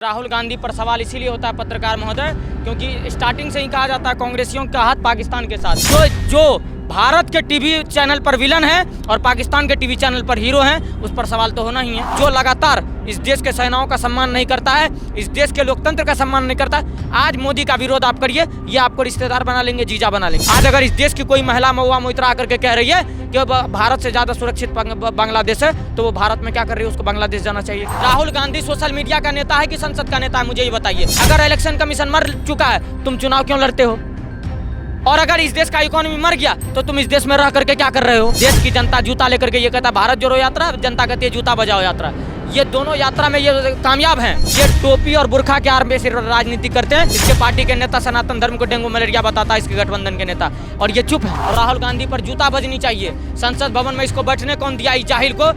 राहुल गांधी पर सवाल इसीलिए होता है पत्रकार महोदय, क्योंकि स्टार्टिंग से ही कहा जाता है कांग्रेसियों का हाथ पाकिस्तान के साथ। जो भारत के टीवी चैनल पर विलन है और पाकिस्तान के टीवी चैनल पर हीरो हैं, उस पर सवाल तो होना ही है। जो लगातार इस देश के सेनाओं का सम्मान नहीं करता है, इस देश के लोकतंत्र का सम्मान नहीं करता, आज मोदी का विरोध आप करिए, ये आपको रिश्तेदार बना लेंगे, जीजा बना लेंगे। आज अगर इस देश की कोई महिला महुआ मोइत्रा आकर के कह रही है कि भारत से ज़्यादा सुरक्षित बांग्लादेश है, तो वो भारत में क्या कर रही है, उसको बांग्लादेश जाना चाहिए। राहुल गांधी सोशल मीडिया का नेता है कि संसद का नेता है, मुझे ये बताइए। अगर इलेक्शन कमीशन मर चुका है, तुम चुनाव क्यों लड़ते हो? और अगर इस देश का इकोनॉमी मर गया तो तुम इस देश में रह करके क्या कर रहे हो? देश की जनता जूता लेकर के ये कहता है भारत जोड़ो यात्रा, जनता कहती है जूता बजाओ यात्रा। ये दोनों यात्रा में ये कामयाब हैं। ये टोपी और बुरखा के आड़ में से राजनीति करते हैं। इसके पार्टी के नेता सनातन धर्म को डेंगू मलेरिया बताता है, इसके गठबंधन के नेता, और ये चुप है। और राहुल गांधी पर जूता बजनी चाहिए। संसद भवन में इसको बैठने कौन दिया, इस जाहिल को?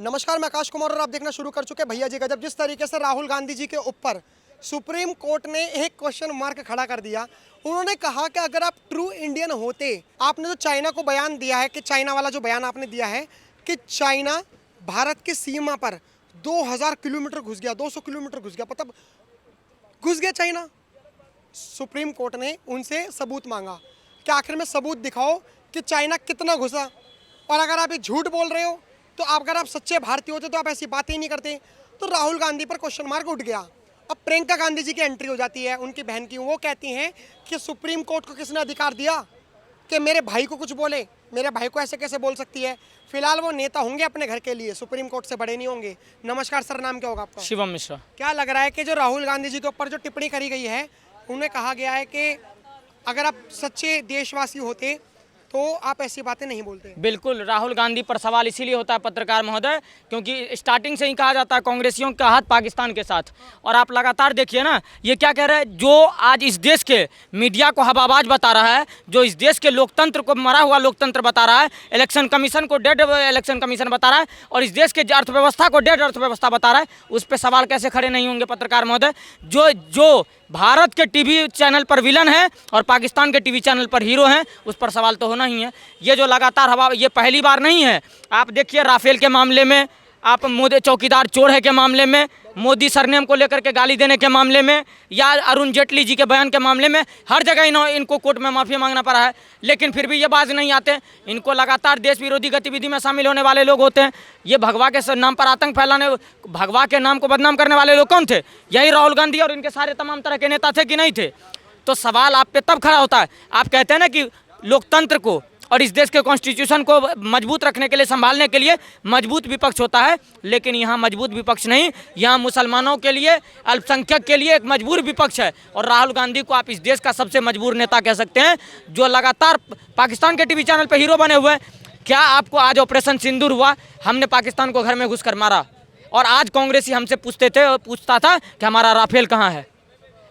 नमस्कार, मैं आकाश कुमार और आप देखना शुरू कर चुके भैया जी गजब। जिस तरीके से राहुल गांधी जी के ऊपर सुप्रीम कोर्ट ने एक क्वेश्चन मार्क खड़ा कर दिया। उन्होंने कहा कि अगर आप ट्रू इंडियन होते, आपने जो चाइना को बयान दिया है, कि चाइना वाला जो बयान आपने दिया है कि चाइना भारत की सीमा पर 2000 किलोमीटर घुस गया, 200 किलोमीटर घुस गया, मतलब घुस गया चाइना। सुप्रीम कोर्ट ने उनसे सबूत मांगा कि आखिर में सबूत दिखाओ कि चाइना कितना घुसा। और अगर आप ये झूठ बोल रहे हो तो अगर आप सच्चे भारतीय होते तो आप ऐसी बातें ही नहीं करते। तो राहुल गांधी पर क्वेश्चन मार्क उठ गया। अब प्रियंका गांधी जी की एंट्री हो जाती है, उनकी बहन की। वो कहती हैं कि सुप्रीम कोर्ट को किसने अधिकार दिया कि मेरे भाई को कुछ बोले, मेरे भाई को ऐसे कैसे बोल सकती है। फिलहाल वो नेता होंगे अपने घर के लिए, सुप्रीम कोर्ट से बड़े नहीं होंगे। नमस्कार सर, नाम क्या होगा आपका? शिवम मिश्रा। क्या लग रहा है कि जो राहुल गांधी जी के ऊपर जो टिप्पणी करी गई है, उन्हें कहा गया है कि अगर आप सच्चे देशवासी होते तो आप ऐसी बातें नहीं बोलते? बिल्कुल, राहुल गांधी पर सवाल इसीलिए होता है पत्रकार महोदय, क्योंकि स्टार्टिंग से ही कहा जाता है कांग्रेसियों का हाथ पाकिस्तान के साथ। और आप लगातार देखिए ना, ये क्या कह रहा है, जो आज इस देश के मीडिया को हवाबाज बता रहा है, जो इस देश के लोकतंत्र को मरा हुआ लोकतंत्र बता रहा है, इलेक्शन कमीशन को डेड इलेक्शन कमीशन बता रहा है, और इस देश के अर्थव्यवस्था को डेड अर्थव्यवस्था बता रहा है, उस पर सवाल कैसे खड़े नहीं होंगे पत्रकार महोदय? जो भारत के टीवी चैनल पर विलन है और पाकिस्तान के टीवी चैनल पर हीरो हैं, उस पर सवाल तो होना ही है। ये जो लगातार हवा, ये पहली बार नहीं है। आप देखिए राफेल के मामले में, आप मोदी चौकीदार चोर है के मामले में, मोदी सरनेम को लेकर के गाली देने के मामले में, या अरुण जेटली जी के बयान के मामले में, हर जगह इनको कोर्ट में माफ़ी मांगना पड़ा है, लेकिन फिर भी ये बाज नहीं आते। इनको लगातार देश विरोधी गतिविधि में शामिल होने वाले लोग होते हैं। ये भगवा के नाम पर आतंक फैलाने, भगवा के नाम को बदनाम करने वाले लोग कौन थे? यही राहुल गांधी और इनके सारे तमाम तरह के नेता थे कि नहीं थे? तो सवाल आप पे तब खड़ा होता है। आप कहते हैं ना कि लोकतंत्र को और इस देश के कॉन्स्टिट्यूशन को मजबूत रखने के लिए, संभालने के लिए मजबूत विपक्ष होता है, लेकिन यहाँ मजबूत विपक्ष नहीं, यहाँ मुसलमानों के लिए, अल्पसंख्यक के लिए एक मजबूर विपक्ष है। और राहुल गांधी को आप इस देश का सबसे मजबूर नेता कह सकते हैं, जो लगातार पाकिस्तान के टीवी चैनल पर हीरो बने हुए हैं। क्या आपको आज ऑपरेशन सिंदूर हुआ, हमने पाकिस्तान को घर में घुस कर मारा, और आज कांग्रेसी हमसे पूछता था कि हमारा राफेल कहाँ है?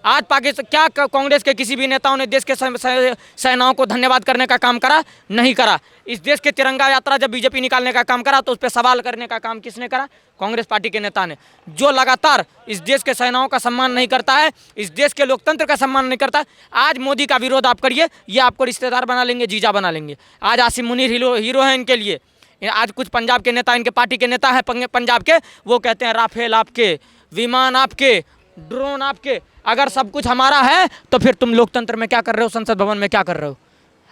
आज पाकिस्तान, क्या कांग्रेस के किसी भी नेताओं ने देश के सेनाओं को धन्यवाद करने का काम करा? नहीं करा। इस देश के तिरंगा यात्रा जब बीजेपी निकालने का काम करा तो उस पर सवाल करने का काम किसने करा? कांग्रेस पार्टी के नेता ने। जो लगातार इस देश के सेनाओं का सम्मान नहीं करता है, इस देश के लोकतंत्र का सम्मान नहीं करता, आज मोदी का विरोध आप करिए, ये आपको रिश्तेदार बना लेंगे, जीजा बना लेंगे। आज आसिम मुनीर हीरो हैं इनके लिए। आज कुछ पंजाब के नेता, इनके पार्टी के नेता हैं पंजाब के, वो कहते हैं राफेल आपके, विमान आपके, ड्रोन आपके। अगर सब कुछ हमारा है तो फिर तुम लोकतंत्र में क्या कर रहे हो, संसद भवन में क्या कर रहे हो?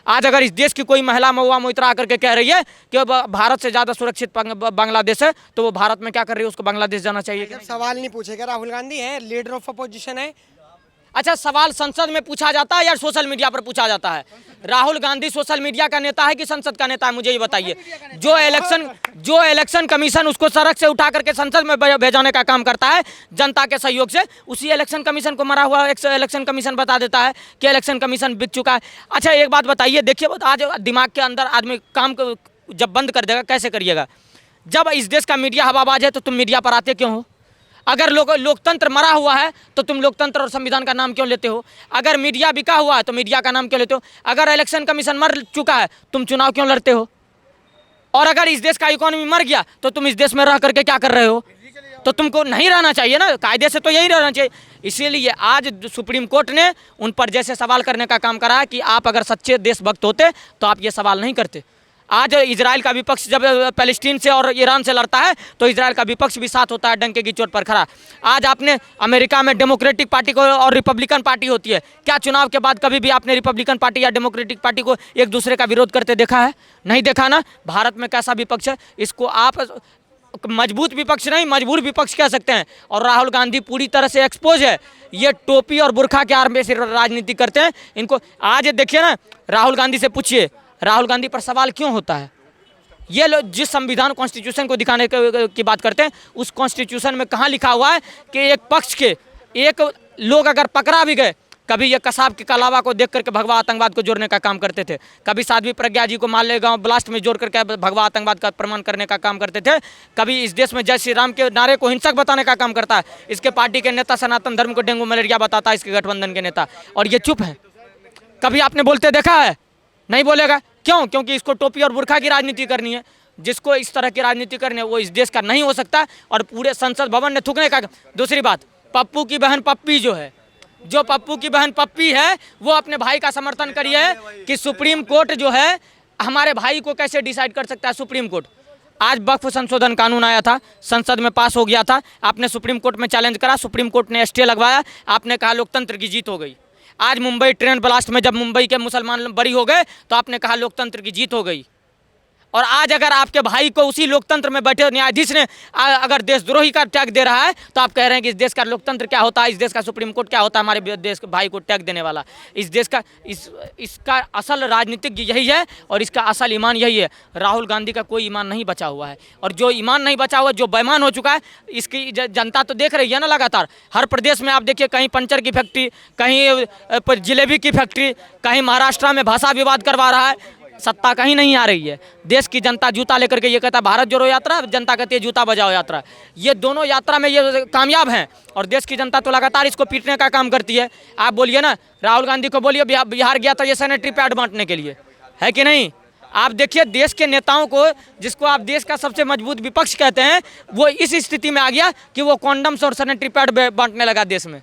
आज अगर इस देश की कोई महिला महुआ मोइत्रा आकर के कह रही है कि भारत से ज़्यादा सुरक्षित बांग्लादेश है, तो वो भारत में क्या कर रही है, उसको बांग्लादेश जाना चाहिए। जब सवाल नहीं पूछेगा, राहुल गांधी है, लीडर ऑफ अपोजिशन है। अच्छा, सवाल संसद में पूछा जाता है या सोशल मीडिया पर पूछा जाता है? राहुल गांधी सोशल मीडिया का नेता है कि संसद का नेता है, मुझे ये बताइए। जो इलेक्शन कमीशन उसको सड़क से उठा करके संसद में भेजाने का काम करता है जनता के सहयोग से, उसी इलेक्शन कमीशन को मरा हुआ इलेक्शन कमीशन बता देता है कि इलेक्शन कमीशन बिक चुका है। अच्छा, एक बात बताइए, देखिए आज दिमाग के अंदर आदमी काम को जब बंद कर देगा, कैसे करिएगा? जब इस देश का मीडिया हवाबाज है तो तुम मीडिया पर आते क्यों हो? अगर लोकतंत्र मरा हुआ है तो तुम लोकतंत्र और संविधान का नाम क्यों लेते हो? अगर मीडिया बिका हुआ है तो मीडिया का नाम क्यों लेते हो? अगर इलेक्शन कमीशन मर चुका है, तुम चुनाव क्यों लड़ते हो? और अगर इस देश का इकोनॉमी मर गया तो तुम इस देश में रह करके क्या कर रहे हो? तो तुमको नहीं रहना चाहिए ना, कायदे से तो यही रहना चाहिए। इसीलिए आज सुप्रीम कोर्ट ने उन पर जैसे सवाल करने का काम करा है कि आप अगर सच्चे देशभक्त होते तो आप ये सवाल नहीं करते। आज इजराइल का विपक्ष जब पैलेस्टीन से और ईरान से लड़ता है तो इजराइल का विपक्ष भी साथ होता है डंके की चोट पर खड़ा। आज आपने अमेरिका में डेमोक्रेटिक पार्टी को और रिपब्लिकन पार्टी होती है, क्या चुनाव के बाद कभी भी आपने रिपब्लिकन पार्टी या डेमोक्रेटिक पार्टी को एक दूसरे का विरोध करते देखा है? नहीं देखा ना। भारत में कैसा विपक्ष है, इसको आप मजबूत विपक्ष नहीं मजबूर विपक्ष कह सकते हैं। और राहुल गांधी पूरी तरह से एक्सपोज है, ये टोपी और बुर्खा के आड़ में से राजनीति करते हैं। इनको आज देखिए ना, राहुल गांधी से पूछिए राहुल गांधी पर सवाल क्यों होता है। ये लोग जिस संविधान कॉन्स्टिट्यूशन को दिखाने की बात करते हैं, उस कॉन्स्टिट्यूशन में कहाँ लिखा हुआ है कि एक पक्ष के एक लोग अगर पकड़ा भी गए, कभी ये कसाब के कलावा को देख करके भगवा आतंकवाद को जोड़ने का काम करते थे, कभी साध्वी प्रज्ञा जी को मालेगांव ब्लास्ट में जोड़ करके भगवा आतंकवाद का प्रमाण करने का काम करते थे, कभी इस देश में जय श्री राम के नारे को हिंसक बताने का काम करता है। इसके पार्टी के नेता सनातन धर्म को डेंगू मलेरिया बताता है, इसके गठबंधन के नेता, और ये चुप है। कभी आपने बोलते देखा है? नहीं बोलेगा। क्यों? क्योंकि इसको टोपी और बुर्खा की राजनीति करनी है। जिसको इस तरह की राजनीति करनी है वो इस देश का नहीं हो सकता, और पूरे संसद भवन ने थूकने का। दूसरी बात, पप्पू की बहन पप्पी जो पप्पू की बहन पप्पी है वो अपने भाई का समर्थन करी है कि सुप्रीम कोर्ट जो है हमारे भाई को कैसे डिसाइड कर सकता है। सुप्रीम कोर्ट आज वक्फ संशोधन कानून आया था, संसद में पास हो गया था, आपने सुप्रीम कोर्ट में चैलेंज करा, सुप्रीम कोर्ट ने स्टे लगवाया, आपने कहा लोकतंत्र की जीत हो गई। आज मुंबई ट्रेन ब्लास्ट में जब मुंबई के मुसलमान बरी हो गए तो आपने कहा लोकतंत्र की जीत हो गई। और आज अगर आपके भाई को उसी लोकतंत्र में बैठे न्यायाधीश ने अगर देशद्रोही का टैग दे रहा है तो आप कह रहे हैं कि इस देश का लोकतंत्र क्या होता है, इस देश का सुप्रीम कोर्ट क्या होता है हमारे देश के भाई को टैग देने वाला। इस देश का इसका असल राजनीतिक यही है और इसका असल ईमान यही है। राहुल गांधी का कोई ईमान नहीं बचा हुआ है, और जो ईमान नहीं बचा हुआ, जो बेईमान हो चुका है, इसकी जनता तो देख रही है ना लगातार। हर प्रदेश में आप देखिए, कहीं पंचर की फैक्ट्री, कहीं जलेबी की फैक्ट्री, कहीं महाराष्ट्र में भाषा विवाद करवा रहा है। सत्ता कहीं नहीं आ रही है। देश की जनता जूता लेकर के ये कहता है भारत जोड़ो यात्रा, जनता कहती है जूता बजाओ यात्रा। ये दोनों यात्रा में ये कामयाब हैं, और देश की जनता तो लगातार इसको पीटने का काम करती है। आप बोलिए ना, राहुल गांधी को बोलिए बिहार गया था ये सैनिटरी पैड बांटने के लिए, है कि नहीं? आप देखिए देश के नेताओं को, जिसको आप देश का सबसे मजबूत विपक्ष कहते हैं, वो इस स्थिति में आ गया कि वो कॉन्डम्स और सैनिटरी पैड बांटने लगा देश में।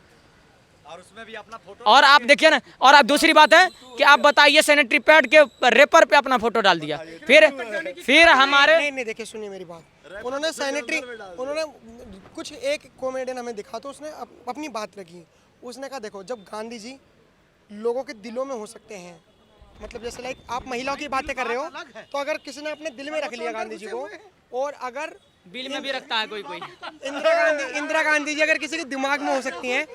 और उसमें भी अपना फोटो, और आप देखिए ना, और आप दूसरी बात है कि आप बताइए सैनिटरी पैड के रेपर पे अपना फोटो डाल दिया। फिर हमारे नहीं देखिए, सुनिए मेरी बात। उन्होंने कुछ एक कॉमेडियन हमें दिखा तो उसने अपनी बात रखी। उसने कहा देखो, जब गांधी जी लोगों के दिलों में हो सकते हैं, मतलब जैसे लाइक आप महिलाओं की बातें कर रहे हो, तो अगर किसी ने अपने दिल में रख लिया गांधी जी को, और अगर बिल में भी रखता है कोई इंदिरा गांधी जी अगर किसी के दिमाग में हो सकती हैं,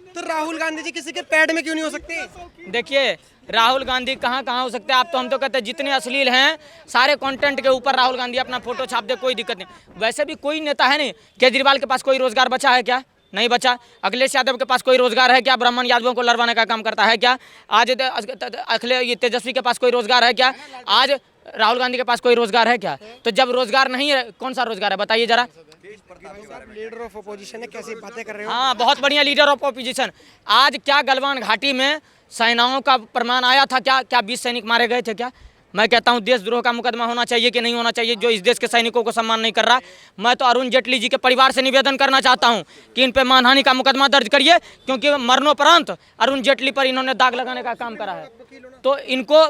तो राहुल गांधी जी किसी के पैड में क्यों नहीं हो सकते? देखिए राहुल गांधी कहाँ हो सकते हैं। आप तो हम तो कहते हैं जितने अश्लील हैं सारे कंटेंट के ऊपर राहुल गांधी अपना फोटो छाप दे, कोई दिक्कत नहीं। वैसे भी कोई नेता है नहीं। केजरीवाल के पास कोई रोजगार बचा है क्या? नहीं बचा। अखिलेश यादव के पास कोई रोजगार है क्या? ब्राह्मण यादवों को लड़वाने का काम करता है क्या? आज तेजस्वी के पास कोई रोजगार है क्या? आज राहुल गांधी के पास कोई रोजगार है क्या? तो जब रोजगार नहीं है, कौन सा रोजगार है बताइए जरा। लीडर ऑफ अपोजिशन है, कैसी बातें कर रहे हो? हाँ, बहुत बढ़िया लीडर ऑफ अपोजिशन। आज क्या गलवान घाटी में सेनाओं का प्रमाण आया था? क्या 20 सैनिक मारे गए थे क्या? मैं कहता हूं देशद्रोह का मुकदमा होना चाहिए कि नहीं होना चाहिए, जो इस देश के सैनिकों को सम्मान नहीं कर रहा। मैं तो अरुण जेटली जी के परिवार से निवेदन करना चाहता हूं कि इन पे मानहानि का मुकदमा दर्ज करिए, क्योंकि मरणोपरांत अरुण जेटली पर इन्होंने दाग लगाने का काम करा है। तो इनको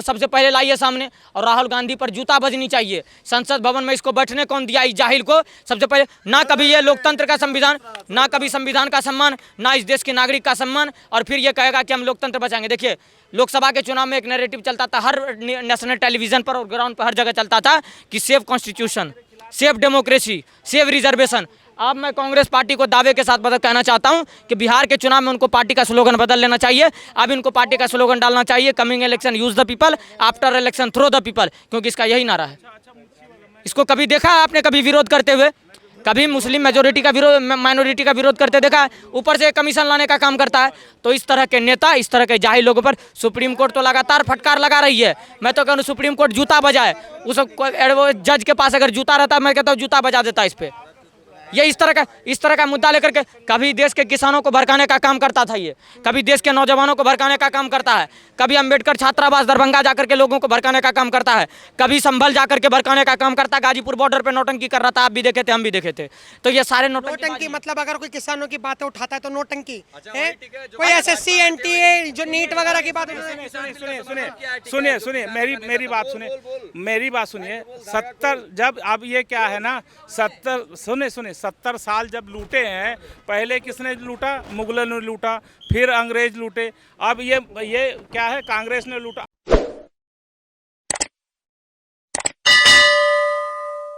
सबसे पहले लाइए सामने, और राहुल गांधी पर जूता बजनी चाहिए। संसद भवन में इसको बैठने कौन दिया? इस जाहिल को सबसे पहले। ना कभी ये लोकतंत्र का संविधान, ना कभी संविधान का सम्मान, ना इस देश के नागरिक का सम्मान, और फिर ये कहेगा कि हम लोकतंत्र बचाएंगे। देखिए लोकसभा के चुनाव में एक नैरेटिव चलता था, हर नेशनल टेलीविजन पर और ग्राउंड पर हर जगह चलता था कि save constitution, save democracy, save reservation. अब मैं कांग्रेस पार्टी को दावे के साथ कहना चाहता हूं कि बिहार के चुनाव में उनको पार्टी का स्लोगन बदल लेना चाहिए। अब इनको पार्टी का स्लोगन डालना चाहिए, coming election use the people, after election throw the people, क्योंकि इसका यही नारा है। इसको कभी देखा है आपने कभी विरोध करते हुए? कभी मुस्लिम मेजोरिटी का विरोध, माइनॉरिटी का विरोध करते देखा है? ऊपर से कमीशन लाने का काम करता है। तो इस तरह के नेता, इस तरह के जाहिल लोगों पर सुप्रीम कोर्ट तो लगातार फटकार लगा रही है। मैं तो कहूँ सुप्रीम कोर्ट जूता बजाए। उस जज के पास अगर जूता रहता, मैं कहता हूँ जूता बजा देता इस पर। ये इस तरह का मुद्दा लेकर के कभी देश के किसानों को भड़काने का काम करता था, ये कभी देश के नौजवानों को भड़काने का काम करता है, कभी अंबेडकर छात्रावास दरभंगा जाकर के लोगों को भड़काने का काम करता है, कभी संभल जाकर के भड़काने का काम करता है, गाजीपुर बॉर्डर पे नौटंकी कर रहा था, आप भी देखे थे, हम भी देखे थे। तो ये सारे नोटंकी मतलब अगर कोई किसानों की बातें उठाता है तो नोटंकी है? कोई एसएससी एनटीए जो नीट वगैरह की बात सुनिए मेरी बात सुनिए 70 जब अब ये क्या है ना 70 साल जब लूटे हैं, पहले किसने लूटा? मुगलों ने लूटा, फिर अंग्रेज लूटे, अब ये क्या है, कांग्रेस ने लूटा।